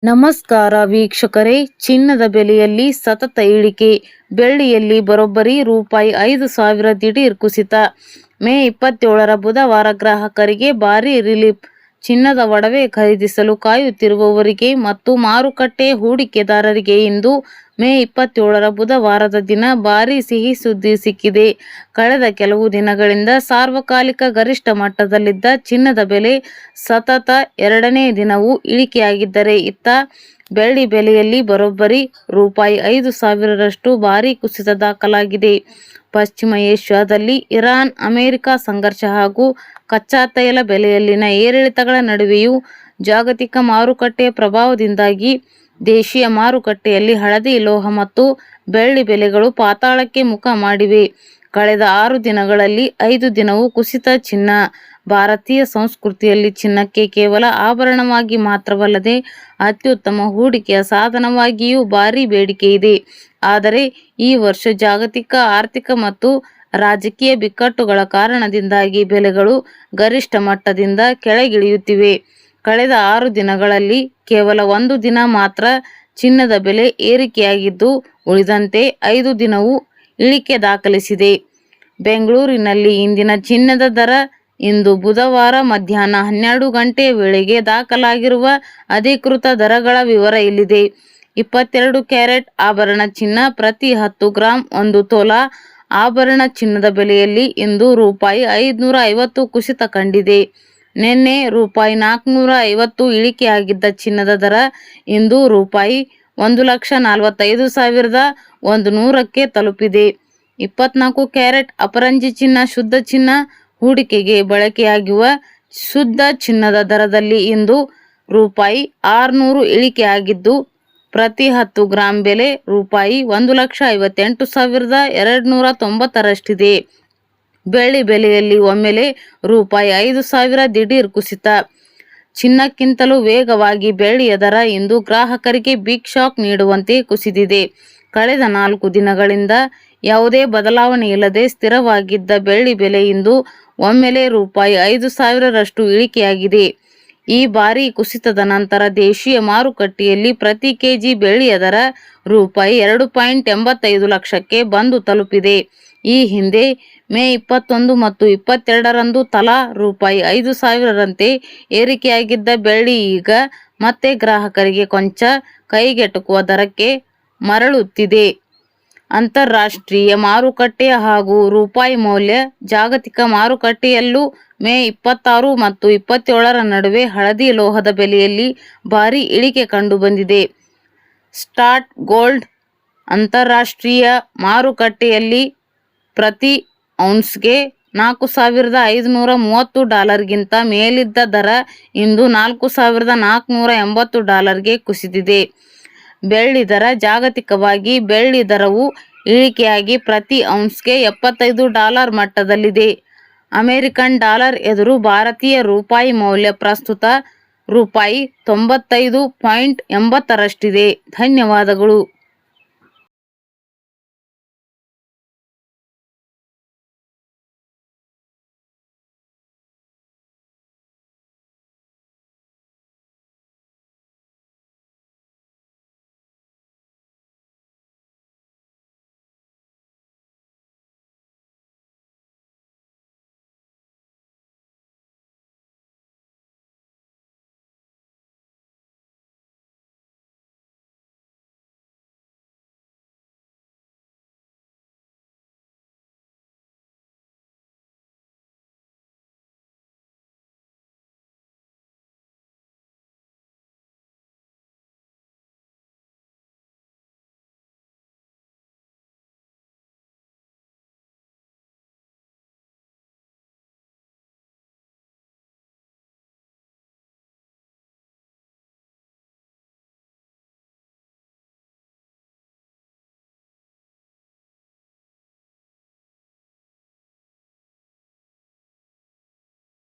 ನಮಸ್ಕಾರ ವೀಕ್ಷಕರೇ, ಚಿನ್ನದ ಬೆಲೆಯಲ್ಲಿ ಸತತ ಇಳಿಕೆ. ಬೆಳ್ಳಿಯಲ್ಲಿ ಬರೋಬ್ಬರಿ ರೂಪಾಯಿ 5,000 ದಿಢೀರ್ ಕುಸಿತ. ಮೇ 27ರ ಬುಧವಾರ ಗ್ರಾಹಕರಿಗೆ ಭಾರೀ ರಿಲೀಫ್. ಚಿನ್ನದ ಒಡವೆ ಖರೀದಿಸಲು ಕಾಯುತ್ತಿರುವವರಿಗೆ ಮತ್ತು ಮಾರುಕಟ್ಟೆ ಹೂಡಿಕೆದಾರರಿಗೆ ಇಂದು ಮೇ 27ರ ಬುಧವಾರದ ದಿನ ಭಾರೀ ಸಿಹಿ ಸುದ್ದಿ ಸಿಕ್ಕಿದೆ. ಕಳೆದ ಕೆಲವು ದಿನಗಳಿಂದ ಸಾರ್ವಕಾಲಿಕ ಗರಿಷ್ಠ ಮಟ್ಟದಲ್ಲಿದ್ದ ಚಿನ್ನದ ಬೆಲೆ ಸತತ ಎರಡನೇ ದಿನವೂ ಇಳಿಕೆಯಾಗಿದ್ದರೆ, ಇತ್ತ ಬೆಳ್ಳಿ ಬೆಲೆಯಲ್ಲಿ ಬರೋಬ್ಬರಿ ರೂಪಾಯಿ 5,000ರಷ್ಟು ಭಾರೀ ಕುಸಿತ ದಾಖಲಾಗಿದೆ. ಪಶ್ಚಿಮ ಏಷ್ಯಾದಲ್ಲಿ ಇರಾನ್ ಅಮೆರಿಕ ಸಂಘರ್ಷ ಹಾಗೂ ಕಚ್ಚಾ ತೈಲ ಬೆಲೆಯಲ್ಲಿನ ಏರಿಳಿತಗಳ ನಡುವೆಯೂ ಜಾಗತಿಕ ಮಾರುಕಟ್ಟೆಯ ಪ್ರಭಾವದಿಂದಾಗಿ ದೇಶೀಯ ಮಾರುಕಟ್ಟೆಯಲ್ಲಿ ಹಳದಿ ಲೋಹ ಮತ್ತು ಬೆಳ್ಳಿ ಬೆಲೆಗಳು ಪಾತಾಳಕ್ಕೆ ಮುಖ ಮಾಡಿವೆ. ಕಳೆದ 6 ದಿನಗಳಲ್ಲಿ 5 ದಿನವೂ ಕುಸಿತ. ಚಿನ್ನ. ಭಾರತೀಯ ಸಂಸ್ಕೃತಿಯಲ್ಲಿ ಚಿನ್ನಕ್ಕೆ ಕೇವಲ ಆಭರಣವಾಗಿ ಮಾತ್ರವಲ್ಲದೆ ಅತ್ಯುತ್ತಮ ಹೂಡಿಕೆಯ ಸಾಧನವಾಗಿಯೂ ಭಾರೀ ಬೇಡಿಕೆಯಿದೆ. ಆದರೆ ಈ ವರ್ಷ ಜಾಗತಿಕ ಆರ್ಥಿಕ ಮತ್ತು ರಾಜಕೀಯ ಬಿಕ್ಕಟ್ಟುಗಳ ಕಾರಣದಿಂದಾಗಿ ಬೆಲೆಗಳು ಗರಿಷ್ಠ ಮಟ್ಟದಿಂದ ಕೆಳಗಿಳಿಯುತ್ತಿವೆ. ಕಳೆದ 6 ದಿನಗಳಲ್ಲಿ ಕೇವಲ 1 ದಿನ ಮಾತ್ರ ಚಿನ್ನದ ಬೆಲೆ ಏರಿಕೆಯಾಗಿದ್ದು, ಉಳಿದಂತೆ 5 ದಿನವೂ ಇಳಿಕೆ ದಾಖಲಿಸಿದೆ. ಬೆಂಗಳೂರಿನಲ್ಲಿ ಇಂದಿನ ಚಿನ್ನದ ದರ. ಇಂದು ಬುಧವಾರ ಮಧ್ಯಾಹ್ನ 12 ಗಂಟೆಯ ವೇಳೆಗೆ ದಾಖಲಾಗಿರುವ ಅಧಿಕೃತ ದರಗಳ ವಿವರ ಇಲ್ಲಿದೆ. 22 ಕ್ಯಾರೆಟ್ ಆಭರಣ ಚಿನ್ನ ಪ್ರತಿ 10 ಗ್ರಾಂ 1 ತೊಲಾ ಆಭರಣ ಚಿನ್ನದ ಬೆಲೆಯಲ್ಲಿ ಇಂದು ರೂಪಾಯಿ 550 ಕುಸಿತ ಕಂಡಿದೆ. ನಿನ್ನೆ ರೂಪಾಯಿ 450 ಇಳಿಕೆಯಾಗಿದ್ದ ಚಿನ್ನದ ದರ ಇಂದು ರೂಪಾಯಿ 1,45,100ಕ್ಕೆ ತಲುಪಿದೆ. 24 ಕ್ಯಾರೆಟ್ ಅಪರಂಜಿ ಚಿನ್ನ ಶುದ್ಧ ಚಿನ್ನ ಹೂಡಿಕೆಗೆ ಬಳಕೆಯಾಗುವ ಶುದ್ಧ ಚಿನ್ನದ ದರದಲ್ಲಿ ಇಂದು ರೂಪಾಯಿ 600 ಇಳಿಕೆಯಾಗಿದ್ದು, ಪ್ರತಿ 10 ಗ್ರಾಂ ಬೆಲೆ ರೂಪಾಯಿ 1,58,290ರಷ್ಟಿದೆ. ಬೆಳ್ಳಿ ಬೆಲೆಯಲ್ಲಿ ಒಮ್ಮೆಲೆ ರೂಪಾಯಿ 5,000 ದಿಢೀರ್ ಕುಸಿತ. ಚಿನ್ನಕ್ಕಿಂತಲೂ ವೇಗವಾಗಿ ಬೆಳ್ಳಿಯ ದರ ಇಂದು ಗ್ರಾಹಕರಿಗೆ ಬಿಗ್ ಶಾಕ್ ನೀಡುವಂತೆ ಕುಸಿದಿದೆ. ಕಳೆದ 4 ದಿನಗಳಿಂದ ಯಾವುದೇ ಬದಲಾವಣೆಯಿಲ್ಲದೆ ಸ್ಥಿರವಾಗಿದ್ದ ಬೆಳ್ಳಿ ಬೆಲೆ ಇಂದು ಒಮ್ಮೆಲೆ ರೂಪಾಯಿ 5,000ರಷ್ಟು ಇಳಿಕೆಯಾಗಿದೆ. ಈ ಭಾರೀ ಕುಸಿತದ ನಂತರ ದೇಶೀಯ ಮಾರುಕಟ್ಟೆಯಲ್ಲಿ ಪ್ರತಿ ಕೆಜಿ ಬೆಳ್ಳಿಯ ದರ ರೂಪಾಯಿ 2.85 ಲಕ್ಷಕ್ಕೆ ಬಂದು ತಲುಪಿದೆ. ಈ ಹಿಂದೆ ಮೇ 21 ಮತ್ತು 22ರಂದು ತಲಾ ರೂಪಾಯಿ 5,000ರಂತೆ ಏರಿಕೆಯಾಗಿದ್ದ ಬೆಳ್ಳಿ ಈಗ ಮತ್ತೆ ಗ್ರಾಹಕರಿಗೆ ಕೊಂಚ ಕೈಗೆಟುಕುವ ದರಕ್ಕೆ ಮರಳುತ್ತಿದೆ. ಅಂತಾರಾಷ್ಟ್ರೀಯ ಮಾರುಕಟ್ಟೆ ಹಾಗೂ ರೂಪಾಯಿ ಮೌಲ್ಯ. ಜಾಗತಿಕ ಮಾರುಕಟ್ಟೆಯಲ್ಲೂ ಮೇ 26 ಮತ್ತು 27ರ ನಡುವೆ ಹಳದಿ ಲೋಹದ ಬೆಲೆಯಲ್ಲಿ ಭಾರೀ ಇಳಿಕೆ ಕಂಡುಬಂದಿದೆ. Spot gold. ಅಂತಾರಾಷ್ಟ್ರೀಯ ಮಾರುಕಟ್ಟೆಯಲ್ಲಿ ಪ್ರತಿ ಔನ್ಸ್ಗೆ $4,530ಗಿಂತ ಮೇಲಿದ್ದ ದರ ಇಂದು $4,480ಗೆ ಕುಸಿದಿದೆ. ಬೆಳ್ಳಿ ದರ. ಜಾಗತಿಕವಾಗಿ ಬೆಳ್ಳಿ ದರವು ಇಳಿಕೆಯಾಗಿ ಪ್ರತಿ ಔನ್ಸ್ಗೆ $75 ಮಟ್ಟದಲ್ಲಿದೆ. ಅಮೆರಿಕನ್ ಡಾಲರ್ ಎದುರು ಭಾರತೀಯ ರೂಪಾಯಿ ಮೌಲ್ಯ ಪ್ರಸ್ತುತ ರೂಪಾಯಿ 95.80ರಷ್ಟಿದೆ. ಧನ್ಯವಾದಗಳು.